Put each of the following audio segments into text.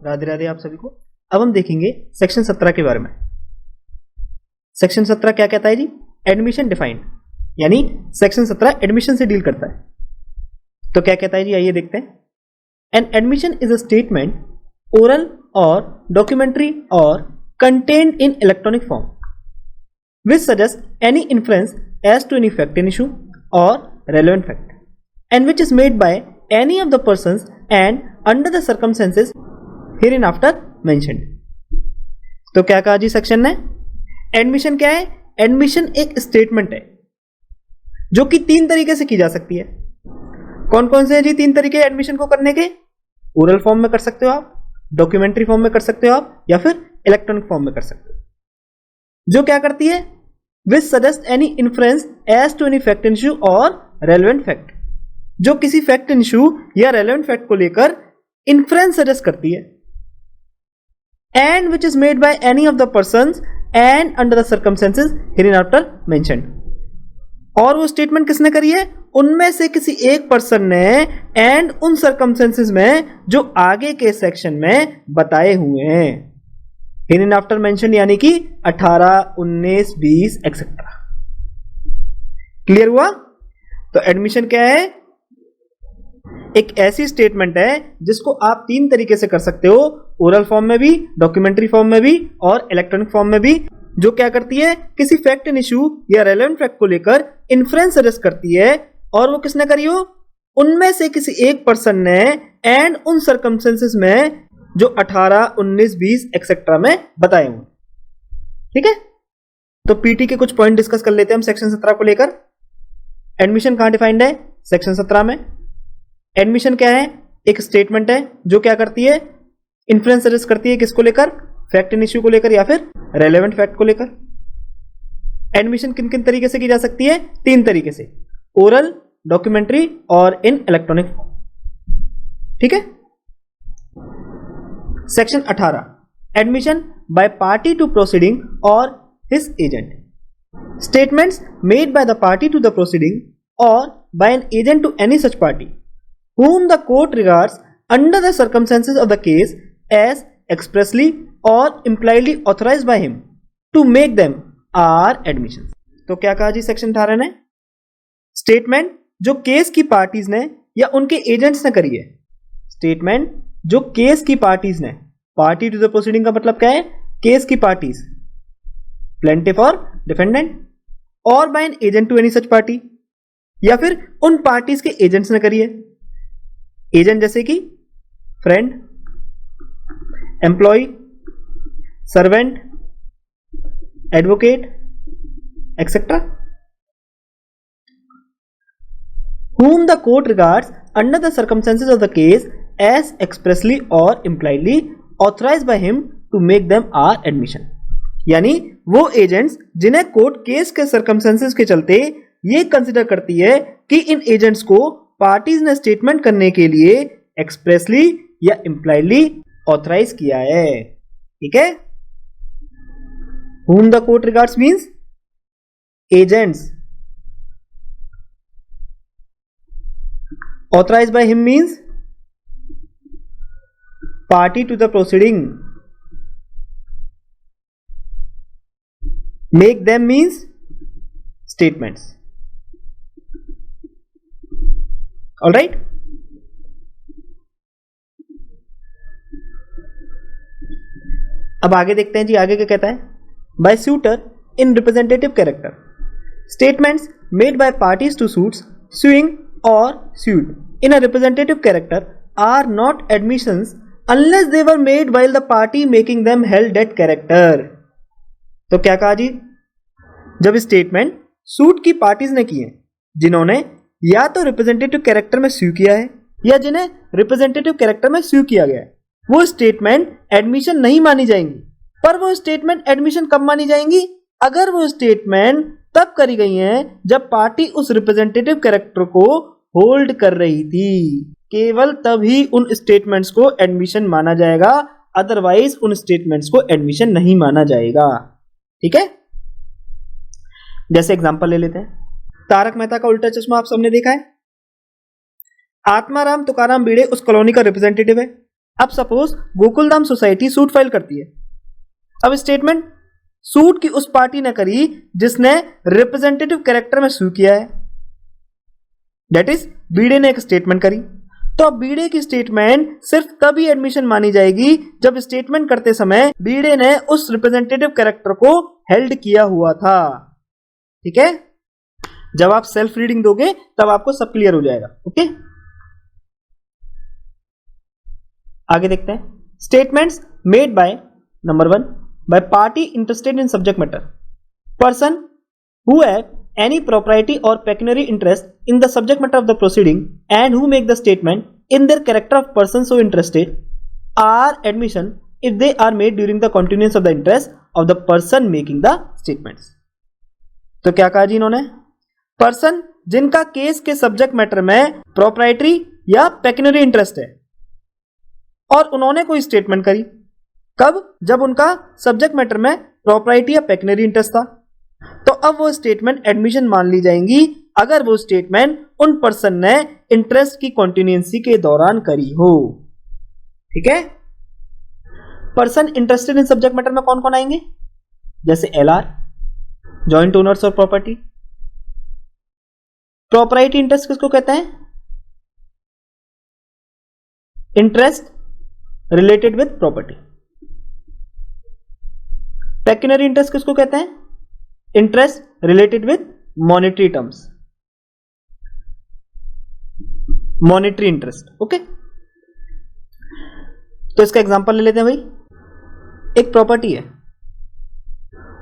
राधे राधे आप सभी को। अब हम देखेंगे सेक्शन 17 के बारे में। सेक्शन 17 क्या कहता है जी? एडमिशन डिफाइंड, यानी सेक्शन 17 एडमिशन से डील करता है। तो क्या कहता है जी, आइए देखते हैं। An admission is a statement, oral और डॉक्यूमेंट्री और contained in electronic form which suggests any inference as to any fact in issue or relevant fact, and which is made by any of the persons and under the circumstances hereinafter mentioned। तो क्या कहा जी section ने? Admission क्या है? Admission एक statement है जो कि 3 तरीके से की जा सकती है। कौन कौन से हैं जी 3 तरीके एडमिशन को करने के? ओरल फॉर्म में कर सकते हो आप, डॉक्यूमेंट्री फॉर्म में कर सकते हो आप, या फिर इलेक्ट्रॉनिक फॉर्म में कर सकते हो। जो क्या करती है? Which suggest any influence as to any fact in issue और रेलेवेंट फैक्ट, जो किसी फैक्ट इन इशू या रेलेवेंट फैक्ट को लेकर इन्फ्लुएंस सजेस्ट करती है। And which is made by any of the persons and under the circumstances hereinafter mentioned. और वो स्टेटमेंट किसने करी है? उनमें से किसी एक पर्सन ने एंड उन सर्कमस्टेंसेस में जो आगे के सेक्शन में बताए हुए हैं। हियरइन आफ्टर मेंशन यानी कि 18, 19, 20 एक्सेट्रा। क्लियर हुआ? तो एडमिशन क्या है? एक ऐसी स्टेटमेंट है जिसको आप 3 तरीके से कर सकते हो, ओरल फॉर्म में भी, डॉक्यूमेंट्री फॉर्म में भी और इलेक्ट्रॉनिक फॉर्म में भी। जो क्या करती है? किसी फैक्ट इन इशू या रेलेवेंट फैक्ट को लेकर इन्फ्रेंस सजेस्ट करती है। और वो किसने करी हो? उनमें से किसी एक पर्सन ने एंड उन सर्कमस्टेंसेस में जो 18, 19, 20 एक्सेट्रा में बताए हुए। ठीक है, तो पीटी के कुछ पॉइंट डिस्कस कर लेते हैं हम सेक्शन 17 को लेकर। एडमिशन कहां डिफाइंड है? सेक्शन 17 में। एडमिशन क्या है? एक स्टेटमेंट है जो क्या करती है? इन्फ्लुएंस सजेस्ट करती है किसको लेकर? फैक्ट इन इश्यू को लेकर या फिर रेलेवेंट फैक्ट को लेकर। एडमिशन किन किन तरीके से की जा सकती है? 3 तरीके से, ओरल, डॉक्यूमेंट्री और इन इलेक्ट्रॉनिक फॉर्म। ठीक है। Section 18 admission by party to proceeding और his agent. Statements made by the party to the proceeding और by an agent to any such party whom the court regards under the circumstances of the case as expressly or impliedly authorized by him to make them are admissions। तो क्या कहा जी section 18 ने? Statement जो case की parties ने या उनके agents ने करी है। स्टेटमेंट जो केस की पार्टीज ने, पार्टी टू द प्रोसीडिंग का मतलब क्या है? केस की पार्टीज, प्लेंटिफ और डिफेंडेंट, और by an agent to any such party, या फिर उन पार्टीज के एजेंट्स ने करी है। एजेंट जैसे कि friend, employ, servant, advocate etcetera. whom the court regards under the circumstances of the case as expressly or impliedly authorized by him to make them are admission। यानी वो एजेंट्स जिन्हें court case के circumstances के चलते ये consider करती है कि इन एजेंट्स को पार्टीज ने स्टेटमेंट करने के लिए एक्सप्रेसली या इंप्लाइडली ऑथराइज किया है। ठीक है। whom the court regards means agents, authorized by him means party to the proceeding, make them means statements। All right, अब आगे देखते हैं जी, आगे क्या कहता है? By suitor in representative character, statements made by parties to suits suing or sued in a representative character are not admissions unless they were made while the party making them held that character। तो क्या कहा जी? जब statement suit की parties ने की है जिन्होंने या तो रिप्रेजेंटेटिव कैरेक्टर में स्यू किया है या जिन्हें रिप्रेजेंटेटिव कैरेक्टर में स्यू किया गया है, वो स्टेटमेंट एडमिशन नहीं मानी जाएंगी। पर वो स्टेटमेंट एडमिशन कब मानी जाएंगी? अगर वो स्टेटमेंट तब करी गई हैं जब पार्टी उस रिप्रेजेंटेटिव कैरेक्टर को होल्ड कर रही थी। केवल तभी उन स्टेटमेंट्स को एडमिशन माना जाएगा, अदरवाइज उन स्टेटमेंट्स को एडमिशन नहीं माना जाएगा। ठीक है। जैसे एग्जांपल ले लेते हैं, तारक मेहता का उल्टा चश्मा आप सबने देखा है। आत्माराम तुकाराम भिड़े उस कॉलोनी का रिप्रेजेंटेटिव है। अब suppose Gokuldham society suit file करती है। अब स्टेटमेंट सूट की उस पार्टी ने करी जिसने रिप्रेजेंटेटिव कैरेक्टर में सू किया है, दैट इज बीडे ने एक स्टेटमेंट करी। तो अब बीडे की स्टेटमेंट सिर्फ तभी एडमिशन मानी जाएगी जब स्टेटमेंट करते समय बीडे ने उस रिप्रेजेंटेटिव कैरेक्टर को हेल्ड किया हुआ था। ठीक है, जब आप सेल्फ रीडिंग दोगे तब आपको सब क्लियर हो जाएगा। ओके, आगे देखते हैं। Statements made by number 1 by party interested in subject matter, person who have any propriety or pecuniary interest in the subject matter of the proceeding and who make the statement in their character of person so interested are admission if they are made during the continuance of the interest of the person making the statements। तो क्या कहा जी इन्होंने, person जिनका case के subject matter में proprietary या pecuniary interest है और उन्होंने कोई स्टेटमेंट करी, कब, जब उनका सब्जेक्ट मैटर में प्रोप्राइटरी या पेक्यूनरी इंटरेस्ट था, तो अब वो स्टेटमेंट एडमिशन मान ली जाएंगी अगर वो स्टेटमेंट उन पर्सन ने इंटरेस्ट की कॉन्टिन्यूएंसी के दौरान करी हो। ठीक है, person interested in subject matter में कौन कौन आएंगे, जैसे एलआर, जॉइंट ओनर्स और प्रॉपर्टी। प्रॉपर्टी इंटरेस्ट किसको कहते हैं, interest related with property. Pecuniary interest किसको कहते हैं, interest related with monetary terms, monetary interest. Okay, तो इसका एग्जांपल ले लेते हैं भाई। एक प्रॉपर्टी है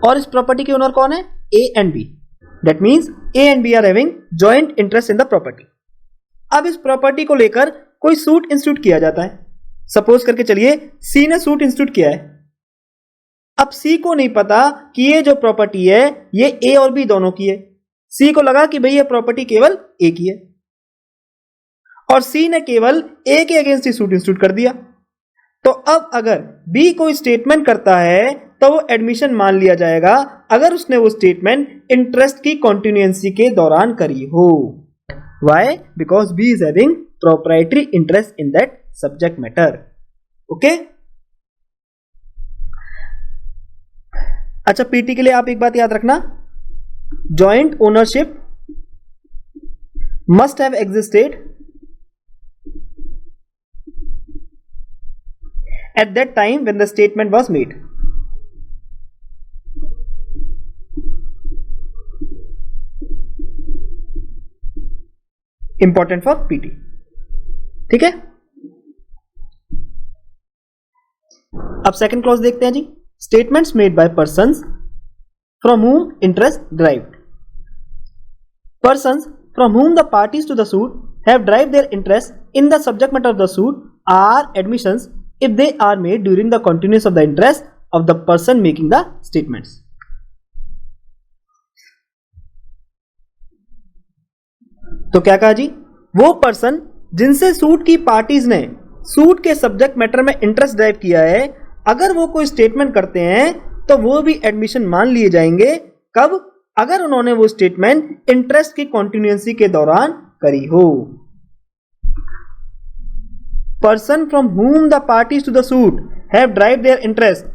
और इस प्रॉपर्टी के ओनर कौन है, A and B, that means A and B are having joint interest in the property. अब इस प्रॉपर्टी को लेकर कोई सूट इंस्टीट्यूट किया जाता है। सपोज करके चलिए सी ने सूट इंस्टीट्यूट किया है। अब सी को नहीं पता कि ये जो प्रॉपर्टी है ये ए और बी दोनों की है। सी को लगा कि भाई ये प्रॉपर्टी केवल ए की है और सी ने केवल ए के अगेंस्ट ही सूट इंस्टीट्यूट कर दिया। तो अब अगर बी कोई स्टेटमेंट करता है तो वो एडमिशन मान लिया जाएगा अगर उसने वो स्टेटमेंट इंटरेस्ट की कॉन्टिन्यूएंसी के दौरान करी हो। Why, because B is having proprietary interest in that subject matter. Okay, अच्छा, पीटी के लिए आप एक बात याद रखना, joint ownership must have existed at that time when the statement was made. Important for PT. ठीक है, अब सेकंड क्लॉज देखते हैं जी। Statements made by persons from whom interest derived. Persons from whom the parties to the suit have derived their interest in the subject matter of the suit are admissions if they are made during the continuance of the interest of the person making the statements. तो क्या कहा जी, वो person जिनसे suit की parties ने suit के subject matter में interest drive किया है, अगर वो कोई स्टेटमेंट करते हैं तो वो भी एडमिशन मान लिए जाएंगे, कब, अगर उन्होंने वो स्टेटमेंट इंटरेस्ट की कॉन्टिन्यूएंसी के दौरान करी हो। Person from whom the parties to the suit have derive their interest,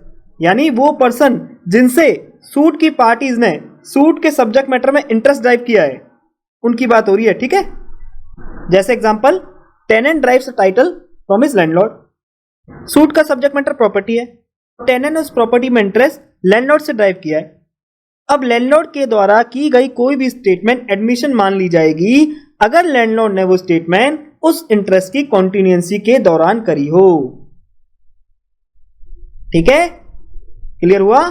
यानी वो पर्सन जिनसे सूट की पार्टीज ने सूट के सब्जेक्ट मैटर में इंटरेस्ट ड्राइव किया है, उनकी बात हो रही है। ठीक है, जैसे example, tenant derives a title from his landlord. Suit का सब्जेक्ट मैटर प्रॉपर्टी है, टेनेंट ने उस प्रॉपर्टी में इंटरेस्ट लैंडलॉर्ड से ड्राइव किया है। अब लैंडलॉर्ड के द्वारा की गई कोई भी स्टेटमेंट एडमिशन मान ली जाएगी अगर लैंडलॉर्ड ने वो स्टेटमेंट उस इंटरेस्ट की कॉन्टिन्यूएंसी के दौरान करी हो। ठीक है, क्लियर हुआ?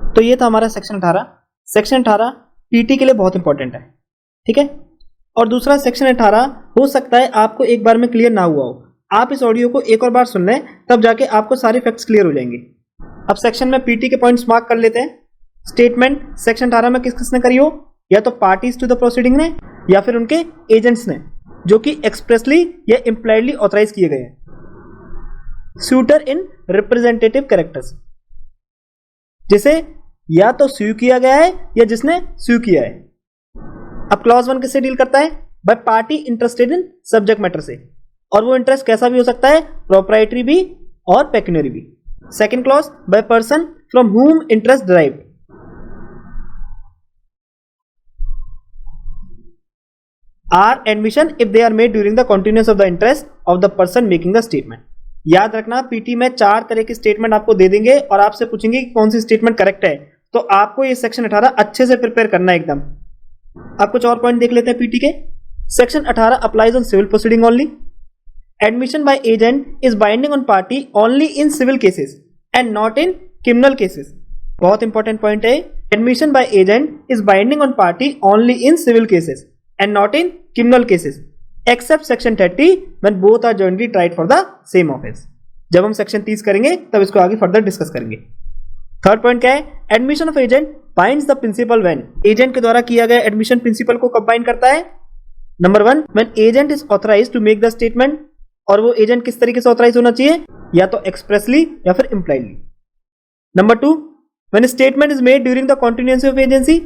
तो ये था हमारा सेक्शन 18। सेक्शन 18 पीटी के लिए बहुत इंपॉर्टेंट है। ठीक है, और दूसरा सेक्शन 18 हो सकता है आपको एक बार में क्लियर ना हुआ हो, आप इस ऑडियो को एक और बार सुन लें, तब जाके आपको सारे फैक्ट्स क्लियर हो जाएंगे। अब सेक्शन में पीटी के पॉइंट्स मार्क कर लेते हैं। स्टेटमेंट सेक्शन 18 में किस किसने करी हो, या तो पार्टीज टू द प्रोसीडिंग ने या फिर उनके एजेंट्स ने, जो कि एक्सप्रेसली या इंप्लाइडली ऑथराइज किए गए हैं। सूटर इन रिप्रेजेंटेटिव कैरेक्टर्स, जिसे या तो स्यू किया गया है या जिसने स्यू किया है। अब क्लॉज 1 किससे डील करता है, by party interested in subject matter से, और वो इंटरेस्ट कैसा भी हो सकता है, प्रोप्राइटरी भी और पेक्यूनरी भी। Second clause, by person from whom interest derived. Are admission if they are made during the continuous of the interest of the person making the statement. याद रखना, पीटी में 4 तरह की स्टेटमेंट आपको दे देंगे और आपसे पूछेंगे कि कौन सी स्टेटमेंट करेक्ट है, तो आपको ये सेक्शन 18 अच्छे से प्रिपेयर करना है एकदम। आप कुछ और पॉइंट देख लेते हैं पीटी के। Section 18 applies on civil proceeding only. Admission by agent is binding on party only in civil cases and not in criminal cases. बहुत इंपॉर्टेंट पॉइंट है, admission by agent is binding on party only in civil cases and not in criminal cases except section 30 when both are jointly tried for the same offense। जब हम section 30 करेंगे तब इसको आगे further discuss करेंगे। Third point क्या है, admission of agent binds the principal when. Agent के द्वारा किया गया एडमिशन प्रिंसिपल को कब बाइंड करता है? Number 1, when agent is authorised to make the statement. और वो एजेंट किस तरीके से ऑथराइज होना चाहिए, या तो एक्सप्रेसली या फिर impliedly. Number 2, when statement is made during the continuance of agency.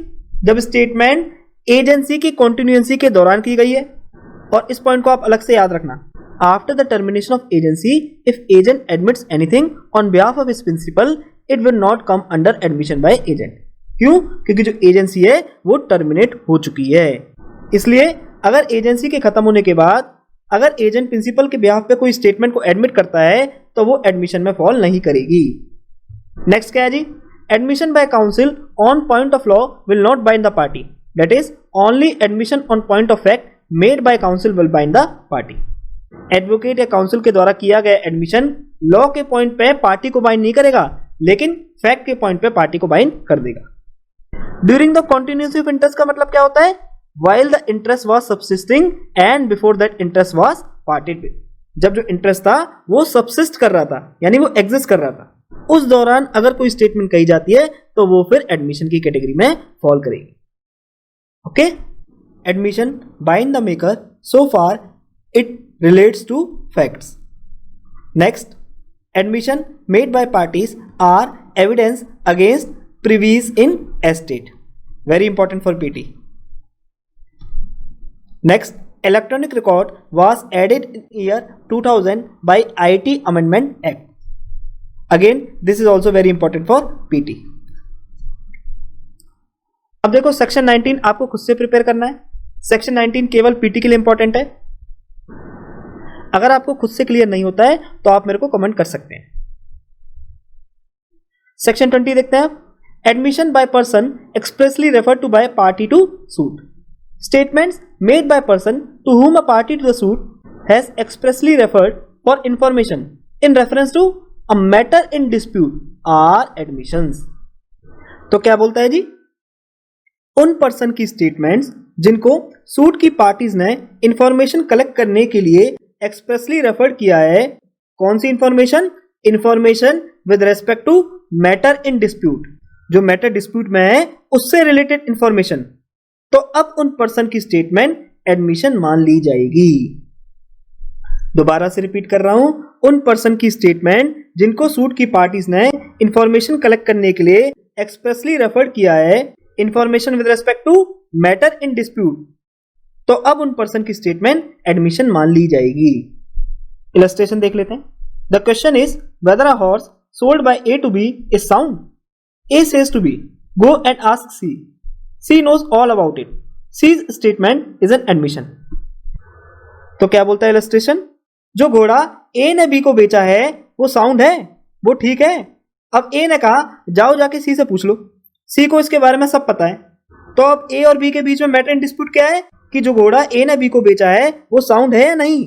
जब स्टेटमेंट एजेंसी की कॉन्टिन्यूएंसी के दौरान की गई है। और इस पॉइंट को आप अलग से याद रखना, after the termination of agency if agent admits anything on behalf of his principal it will not come under admission by agent. क्यों? क्योंकि जो एजेंसी है वो टर्मिनेट हो चुकी है। इसलिए अगर एजेंसी के खत्म होने के बाद अगर एजेंट प्रिंसिपल के बिहाफ पे कोई स्टेटमेंट को एडमिट करता है तो वो एडमिशन में फॉल नहीं करेगी। नेक्स्ट क्या है जी, admission by counsel on point of law will not bind the party, that is only admission on point of fact made by counsel will bind the party. Advocate या counsel के द्वारा किया गया एडमिशन लॉ के point पे party को bind नहीं करेगा, लेकिन फैक्ट के पॉइंट पे पार्टी को बाइंड कर देगा। During the continuance of interest का मतलब क्या होता है, while the interest was subsisting and before that interest was parted with. जब जो इंटरेस्ट था वो सब्सिस्ट कर रहा था, यानी वो एग्जिस्ट कर रहा था, उस दौरान अगर कोई स्टेटमेंट कही जाती है तो वो फिर एडमिशन की कैटेगरी में फॉल करेगी। Okay, admission bind the maker so far it relates to facts. Next, admission made by parties are evidence against privies in estate. Very important for PT. Next, electronic record was added in year 2000 by IT Amendment Act. Again, this is also very important for PT. अब देखो section 19 आपको खुद से prepare करना है। Section 19 केवल PT के लिए इंपॉर्टेंट है। अगर आपको खुद से क्लियर नहीं होता है तो आप मेरे को कमेंट कर सकते हैं। सेक्शन 20 देखते हैं आप, admission by person expressly refer to by party to suit. Statements made by person to whom a party to the suit has expressly referred for information in reference to a matter in dispute are admissions. तो क्या बोलता है जी, उन person की statements जिनको suit की parties ने information collect करने के लिए एक्सप्रेसली रेफर किया है। कौन सी information? Information with respect to matter in dispute, जो मैटर डिस्प्यूट में है उससे रिलेटेड इंफॉर्मेशन। तो अब उन पर्सन की स्टेटमेंट एडमिशन मान ली जाएगी। दोबारा से रिपीट कर रहा हूं, उन पर्सन की स्टेटमेंट जिनको सूट की पार्टीज ने इंफॉर्मेशन कलेक्ट करने के लिए एक्सप्रेसली रेफर किया है, information with respect to matter in dispute, तो अब उन पर्सन की स्टेटमेंट एडमिशन मान ली जाएगी। इलस्ट्रेशन देख लेते हैं। The question is whether a horse sold by A to B is sound. A says to B go and ask C, C knows all about it, C's statement is an admission. तो क्या बोलता है illustration, जो घोड़ा ए ने B को बेचा है वो साउंड है, वो ठीक है। अब ए ने कहा जाओ जाके सी से पूछ लो, सी को इसके बारे में सब पता है। तो अब ए और बी के बीच में मैटर इन डिस्प्यूट क्या है कि जो घोड़ा ए ने बी को बेचा है वो साउंड है या नहीं।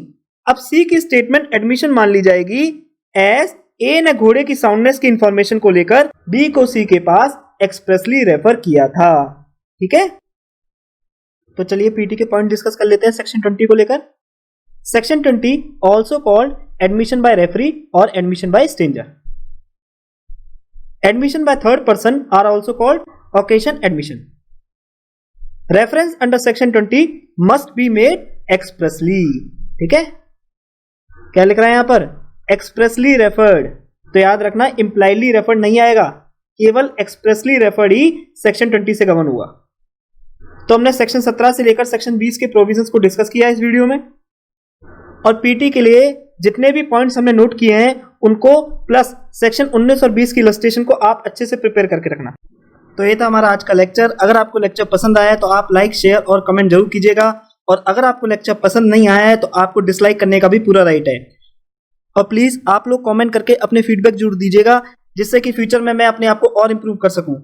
अब सी की स्टेटमेंट एडमिशन मान ली जाएगी एज ए ने घोड़े की साउंडनेस की इंफॉर्मेशन को लेकर बी को सी के पास एक्सप्रेसली रेफर किया था। ठीक है, तो चलिए पीटी के पॉइंट डिस्कस कर लेते हैं सेक्शन 20 को लेकर। Section 20 also called admission by referee और admission by stranger. Admission by third person are also called occasion admission. Reference under section 20 must be made expressly. ठीक है, क्या लिख रहा है यहां पर, एक्सप्रेसली रेफर्ड। तो याद रखना इंप्लाइडली रेफर्ड नहीं आएगा, केवल एक्सप्रेसली रेफर्ड ही सेक्शन 20 से गवर्न हुआ। तो हमने सेक्शन 17 से लेकर सेक्शन 20 के प्रोविजंस को डिस्कस किया इस वीडियो में। और पीटी के लिए जितने भी पॉइंट्स हमने नोट किए हैं उनको प्लस सेक्शन 19 और 20 की इलस्ट्रेशन को आप अच्छे से प्रिपेयर करके रखना। तो ये था हमारा आज का लेक्चर। अगर आपको लेक्चर पसंद आया तो आप लाइक, शेयर और कमेंट जरूर कीजिएगा, और अगर आपको लेक्चर पसंद नहीं आया है तो आपको डिसलाइक करने का भी पूरा राइट है। और प्लीज आप लोग कमेंट करके अपने फीडबैक जरूर दीजिएगा, जिससे कि फ्यूचर में मैं अपने आप को और इंप्रूव कर सकूं।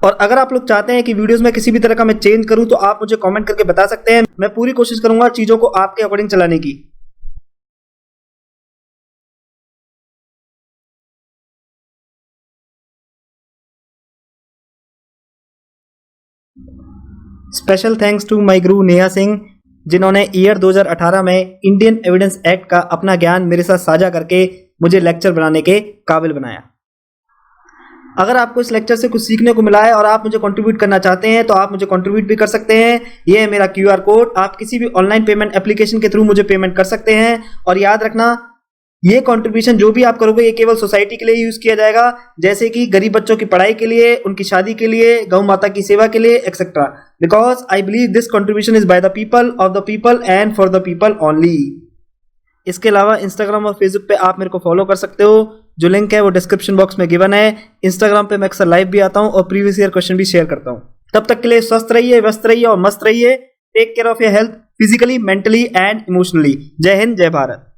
और अगर आप लोग चाहते हैं कि वीडियोस में किसी भी तरह का मैं चेंज करूं तो आप मुझे कमेंट करके बता सकते हैं। मैं पूरी कोशिश करूंगा चीजों को आपके अकॉर्डिंग चलाने की। स्पेशल थैंक्स टू माय गुरु नेहा सिंह, जिन्होंने ईयर 2018 में इंडियन एविडेंस एक्ट का अपना ज्ञान मेरे साथ साझा करके मुझे लेक्चर बनाने के काबिल बनाया। अगर आपको इस लेक्चर से कुछ सीखने को मिला है और आप मुझे कंट्रीब्यूट करना चाहते हैं तो आप मुझे कंट्रीब्यूट भी कर सकते हैं। ये है मेरा QR कोड, आप किसी भी ऑनलाइन पेमेंट एप्लीकेशन के थ्रू मुझे पेमेंट कर सकते हैं। और याद रखना, ये कंट्रीब्यूशन जो भी आप करोगे ये केवल सोसाइटी के लिए यूज किया जाएगा, जैसे कि गरीब बच्चों की पढ़ाई के लिए, उनकी शादी के लिए, गौ माता की सेवा के लिए, etcetera. Because I believe this contribution is by the people, of the people and for the people only. इसके अलावा इंस्टाग्राम और फेसबुक पे आप मेरे को फॉलो कर सकते हो, जो लिंक है वो डिस्क्रिप्शन बॉक्स में गिवन है। इंस्टाग्राम पे मैं अक्सर लाइव भी आता हूँ और प्रीवियस ईयर क्वेश्चन भी शेयर करता हूँ। तब तक के लिए स्वस्थ रहिए, व्यस्त रहिए और मस्त रहिए। Take care of your health physically, mentally and emotionally. जय हिंद, जय भारत।